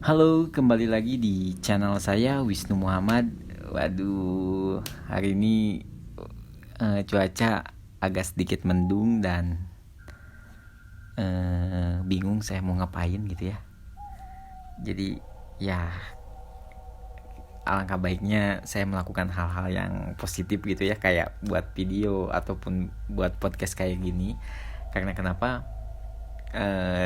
Halo, kembali lagi di channel saya Wisnu Muhammad. Waduh, hari ini cuaca agak sedikit mendung dan bingung saya mau ngapain gitu ya. Jadi ya alangkah baiknya saya melakukan hal-hal yang positif gitu ya, kayak buat video ataupun buat podcast kayak gini. Karena kenapa?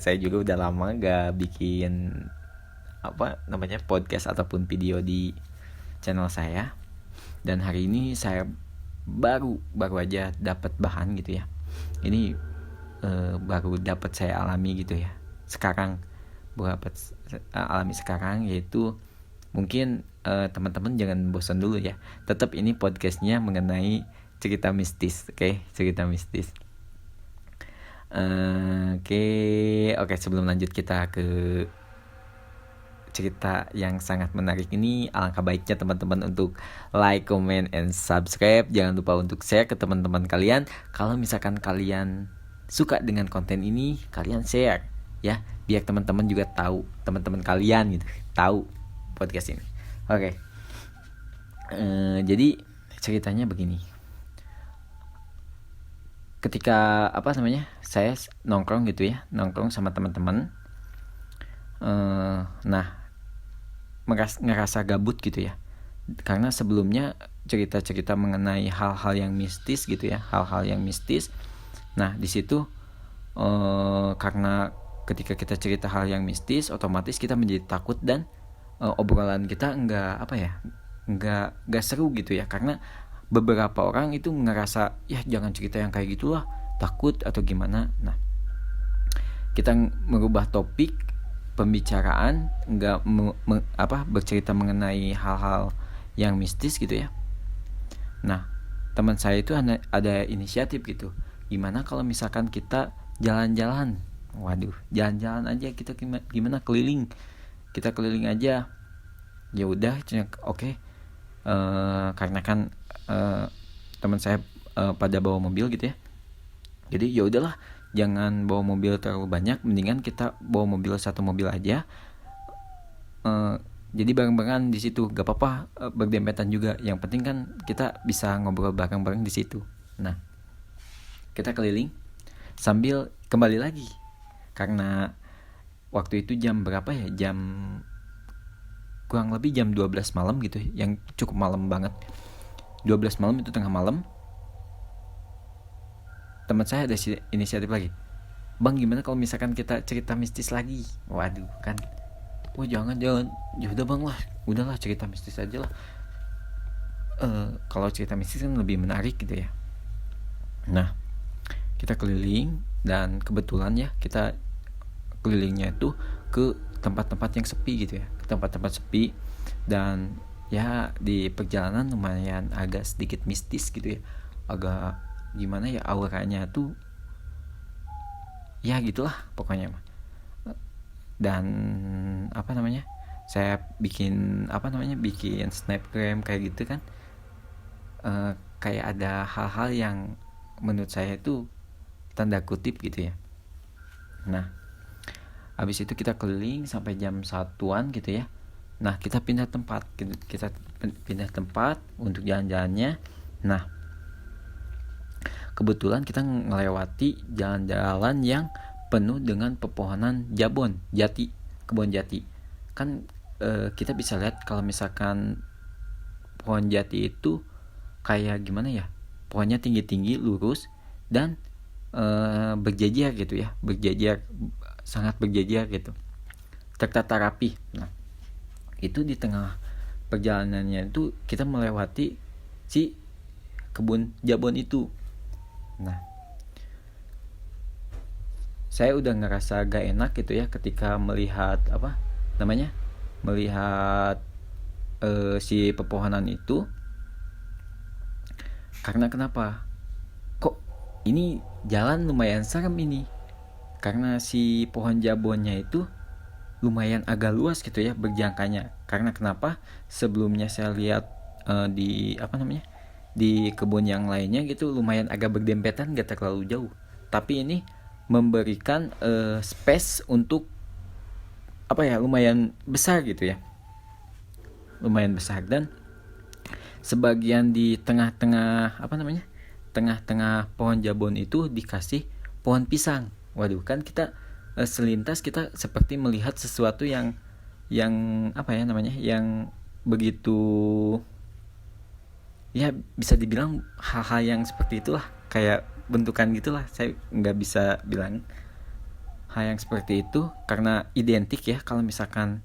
Saya juga udah lama gak bikin apa namanya podcast ataupun video di channel saya. Dan hari ini saya baru baru aja dapat bahan gitu ya. Ini baru dapat saya alami gitu ya sekarang, baru dapat alami sekarang, yaitu mungkin teman-teman jangan bosan dulu ya, tetap ini podcastnya mengenai cerita mistis. Oke, cerita mistis. Oke, sebelum lanjut kita ke cerita yang sangat menarik ini, alangkah baiknya teman-teman untuk like, comment, and subscribe. Jangan lupa untuk share ke teman-teman kalian. Kalau misalkan kalian suka dengan konten ini, kalian share ya, biar teman-teman juga tahu, teman-teman kalian gitu tahu podcast ini. Oke. Jadi ceritanya begini. Ketika saya nongkrong gitu ya, nongkrong sama teman-teman. Nah, ngerasa gabut gitu ya, karena sebelumnya cerita-cerita mengenai hal-hal yang mistis gitu ya, hal-hal yang mistis. Nah di situ karena ketika kita cerita hal yang mistis, otomatis kita menjadi takut dan obrolan kita nggak seru gitu ya, karena beberapa orang itu ngerasa ya jangan cerita yang kayak gitulah, takut atau gimana. Nah, kita merubah topik pembicaraan, nggak bercerita mengenai hal-hal yang mistis gitu ya. Nah, teman saya itu ada inisiatif gitu, gimana kalau misalkan kita jalan-jalan. Waduh, jalan-jalan aja kita, gimana keliling, kita keliling aja. Ya udah, oke. Karena kan teman saya pada bawa mobil gitu ya, jadi ya udahlah, jangan bawa mobil terlalu banyak, mendingan kita bawa mobil, satu mobil aja. Jadi bareng-bareng di situ, gak apa-apa berdempetan juga, yang penting kan kita bisa ngobrol bareng-bareng di situ. Nah, kita keliling sambil kembali lagi, karena waktu itu jam berapa ya, kurang lebih jam 12 malam gitu, yang cukup malam banget. 12 malam itu tengah malam. Teman saya ada inisiatif lagi, bang gimana kalau misalkan kita cerita mistis lagi. Waduh kan, wah jangan, ya udah bang lah, udahlah cerita mistis aja lah. Kalau cerita mistis kan lebih menarik gitu ya. Nah, kita keliling, dan kebetulan ya kita kelilingnya itu ke tempat-tempat yang sepi gitu ya, ke tempat-tempat sepi. Dan ya di perjalanan lumayan agak sedikit mistis gitu ya, agak gimana ya, auranya tuh ya gitulah pokoknya mah. Dan saya bikin snapgram kayak gitu kan. Kayak ada hal-hal yang menurut saya itu tanda kutip gitu ya. Nah, habis itu kita keliling sampai jam 1-an gitu ya. Nah, kita pindah tempat, untuk jalan-jalannya. Nah, kebetulan kita melewati jalan-jalan yang penuh dengan pepohonan kebun jati. Kan kita bisa lihat kalau misalkan pohon jati itu kayak gimana ya, pohonnya tinggi-tinggi lurus dan berjajar gitu ya, sangat berjajar gitu, tertata rapi. Nah, itu di tengah perjalanannya itu kita melewati si kebun jabon itu. Nah, saya udah ngerasa gak enak gitu ya ketika melihat melihat si pepohonan itu. Karena kenapa? Kok ini jalan lumayan serem ini? Karena si pohon jabonnya itu lumayan agak luas gitu ya berjangkanya. Karena kenapa? Sebelumnya saya lihat di kebun yang lainnya gitu lumayan agak berdempetan, gak terlalu jauh. Tapi ini memberikan space untuk lumayan besar gitu ya, lumayan besar. Dan sebagian di tengah-tengah tengah-tengah pohon jabon itu dikasih pohon pisang. Waduh, kan kita selintas kita seperti melihat sesuatu yang yang begitu, ya bisa dibilang hal-hal yang seperti itulah, kayak bentukan gitulah. Saya nggak bisa bilang hal yang seperti itu karena identik ya, kalau misalkan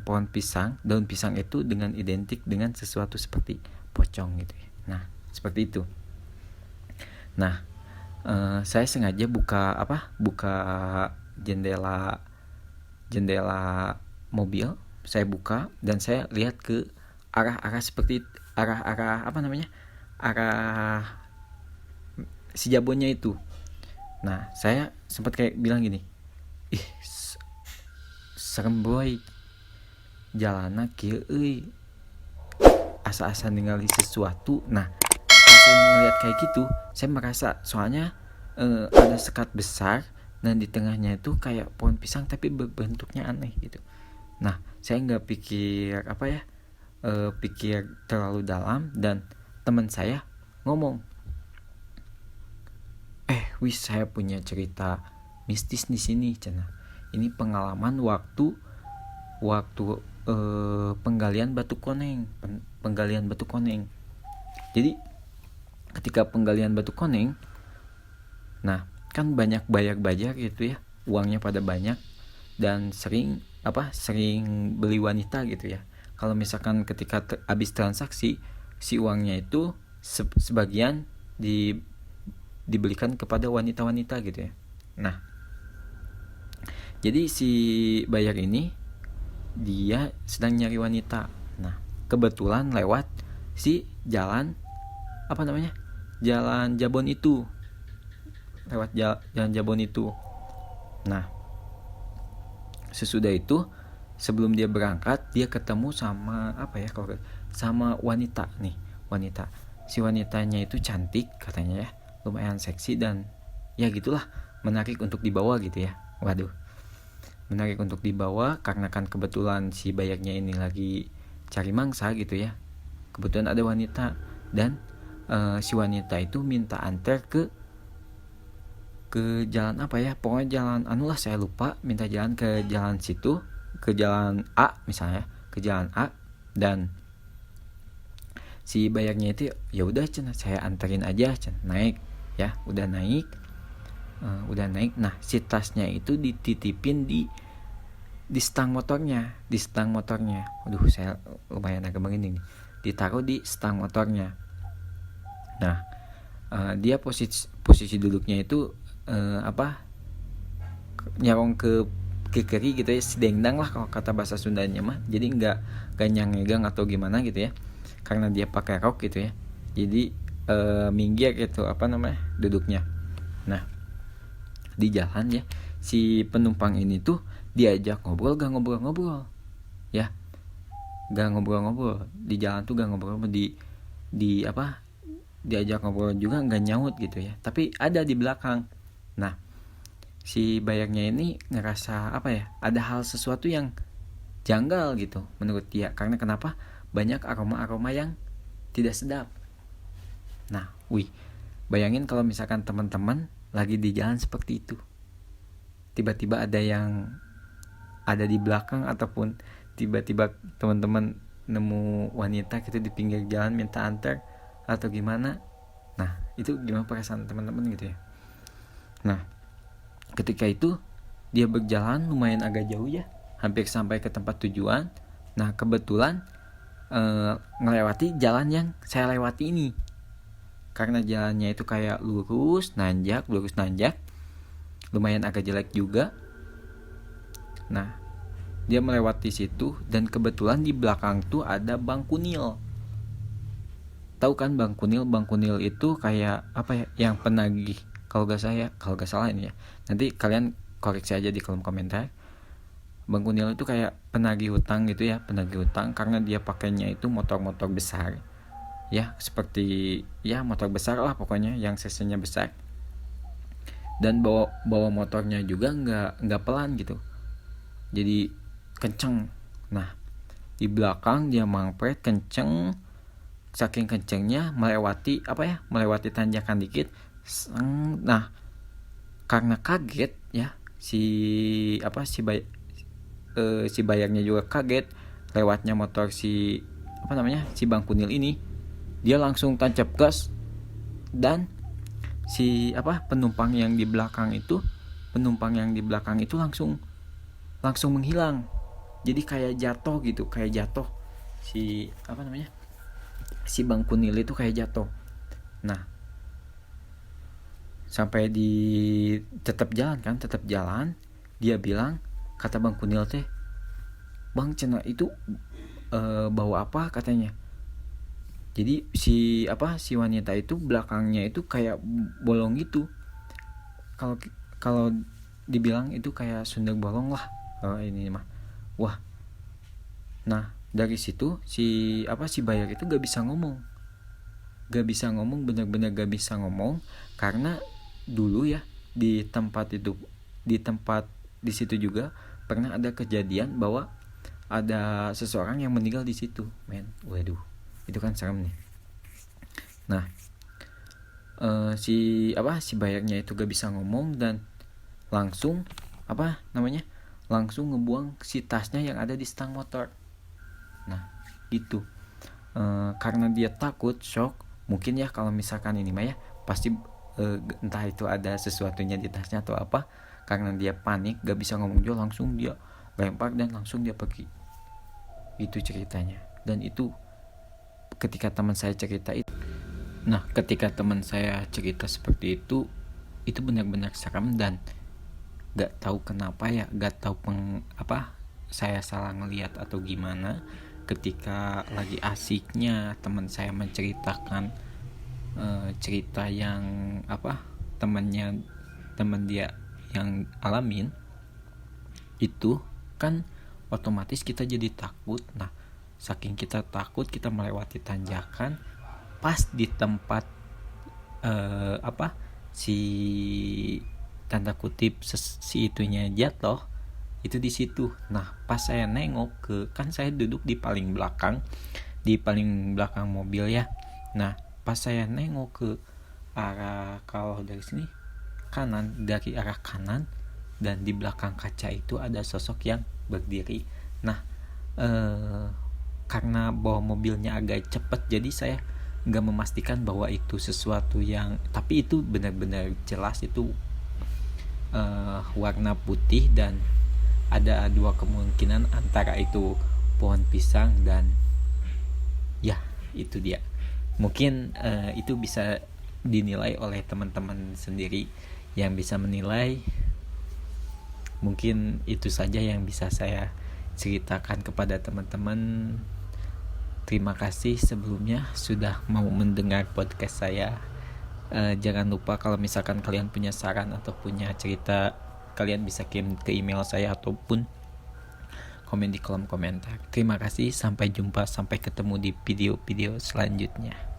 pohon pisang, daun pisang itu dengan identik dengan sesuatu seperti pocong gitu ya. Nah, seperti itu. Nah, saya sengaja buka jendela mobil, saya buka dan saya lihat ke arah seperti arah si jabonnya itu. Nah, saya sempat kayak bilang gini, ih serem boy, jalana kieu euy, asa-asa ningali sesuatu. Nah, pas saya melihat kayak gitu, saya merasa soalnya ada sekat besar dan di tengahnya itu kayak pohon pisang tapi bentuknya aneh gitu. Nah, saya nggak pikir pikir terlalu dalam, dan teman saya ngomong, wis saya punya cerita mistis di sini, cenah. Ini pengalaman waktu penggalian batu koneng. Jadi ketika penggalian batu koneng, nah kan banyak bayar gitu ya, uangnya pada banyak, dan sering beli wanita gitu ya. Kalau misalkan ketika habis transaksi, si uangnya itu sebagian dibelikan kepada wanita-wanita gitu ya. Nah, jadi si bayar ini dia sedang nyari wanita. Nah, kebetulan lewat si jalan jalan Jabon itu. Jalan Jabon itu. Nah, sesudah itu sebelum dia berangkat, dia ketemu sama sama wanita. Si wanitanya itu cantik katanya ya, lumayan seksi, dan ya gitulah, menarik untuk dibawa gitu ya. Waduh, menarik untuk dibawa karena kan kebetulan si bayarnya ini lagi cari mangsa gitu ya. Kebetulan ada wanita, dan si wanita itu minta antar ke jalan pokoknya jalan saya lupa, minta jalan ke jalan situ, ke jalan A misalnya, ke jalan A. Dan si bayarnya itu ya udah cenah, saya anterin aja cenah, naik ya, udah naik. Nah, si tasnya itu dititipin di stang motornya. Waduh, saya lumayan agak begini nih, ditaruh di stang motornya. Nah, dia posisi duduknya itu nyarong ke kiri gitu ya, sedengdang lah kalau kata bahasa Sundanya mah. Jadi nggak nyangegang atau gimana gitu ya, karena dia pakai rok gitu ya. Jadi minggir gitu duduknya. Nah, di jalan ya, si penumpang ini tuh diajak ngobrol gak ngobrol ya, gak ngobrol di jalan tuh, gak ngobrol diajak ngobrol juga nggak nyaut gitu ya, tapi ada di belakang. Nah, si bayarnya ini ngerasa ada hal sesuatu yang janggal gitu menurut dia, karena kenapa banyak aroma yang tidak sedap. Nah, bayangin kalau misalkan teman-teman lagi di jalan seperti itu, tiba-tiba ada yang ada di belakang, ataupun tiba-tiba teman-teman nemu wanita gitu di pinggir jalan minta antar atau gimana. Nah, itu gimana perasaan teman-teman gitu ya. Nah, ketika itu dia berjalan lumayan agak jauh ya, hampir sampai ke tempat tujuan. Nah, kebetulan ngelewati jalan yang saya lewati ini, karena jalannya itu kayak lurus nanjak, lumayan agak jelek juga. Nah, dia melewati situ, dan kebetulan di belakang tuh ada Bang Kunil. Tahu kan Bang Kunil? Bang Kunil itu kayak yang penagih, kalau gak salah ini ya. Nanti kalian koreksi aja di kolom komentar. Bang Kunil itu kayak penagih hutang gitu ya, karena dia pakainya itu motor-motor besar. Ya, seperti ya motor besar lah pokoknya, yang cc-nya besar. Dan bawa motornya juga nggak pelan gitu. jadi kenceng. Nah di belakang dia mangpret kenceng, saking kencengnya melewati tanjakan dikit. Nah karena kaget ya, si bayarnya juga kaget lewatnya motor si Bang Kunil ini. Dia langsung tancap gas, dan si penumpang yang di belakang itu langsung menghilang. Jadi kayak jatuh si si Bang Kunil itu kayak jatuh. Nah sampai di tetap jalan, dia bilang, kata Bang Kunil teh, Bang cenah itu bawa apa katanya. Jadi si wanita itu belakangnya itu kayak bolong gitu. Kalau dibilang itu kayak sundel bolong lah ini mah. Wah. Nah dari situ si bayar itu gak bisa ngomong, benar-benar gak bisa ngomong. Karena dulu ya di tempat di situ juga pernah ada kejadian bahwa ada seseorang yang meninggal di situ, men. Waduh, itu kan serem nih. Nah si bayarnya itu gak bisa ngomong dan langsung langsung ngebuang si tasnya yang ada di stang motor. Nah gitu. Karena dia takut, shock, mungkin ya kalau misalkan ini mah ya pasti entah itu ada sesuatunya di tasnya atau apa. Karena dia panik gak bisa ngomong juga, langsung dia lempar dan langsung dia pergi. Itu ceritanya. Dan itu ketika teman saya cerita seperti itu benar-benar serem. Dan gak tahu kenapa ya, gak tahu saya salah ngelihat atau gimana, ketika lagi asiknya teman saya menceritakan cerita yang teman dia yang alamin itu kan, otomatis kita jadi takut. Nah saking kita takut, kita melewati tanjakan, pas di tempat si tanda kutip si itunya jatuh itu di situ. Nah pas saya nengok kan saya duduk di paling belakang mobil ya. Nah pas saya nengok ke arah, kalau dari sini dari arah kanan, dan di belakang kaca itu ada sosok yang berdiri. Nah karena bawa mobilnya agak cepat, jadi saya nggak memastikan bahwa itu sesuatu yang, tapi itu benar-benar jelas itu warna putih, dan ada dua kemungkinan antara itu pohon pisang dan ya itu dia. Mungkin itu bisa dinilai oleh teman-teman sendiri yang bisa menilai. Mungkin itu saja yang bisa saya ceritakan kepada teman-teman. Terima kasih sebelumnya sudah mau mendengar podcast saya. Jangan lupa kalau misalkan kalian punya saran atau punya cerita, kalian bisa kirim ke email saya ataupun komen di kolom komentar. Terima kasih, sampai jumpa, sampai ketemu di video-video selanjutnya.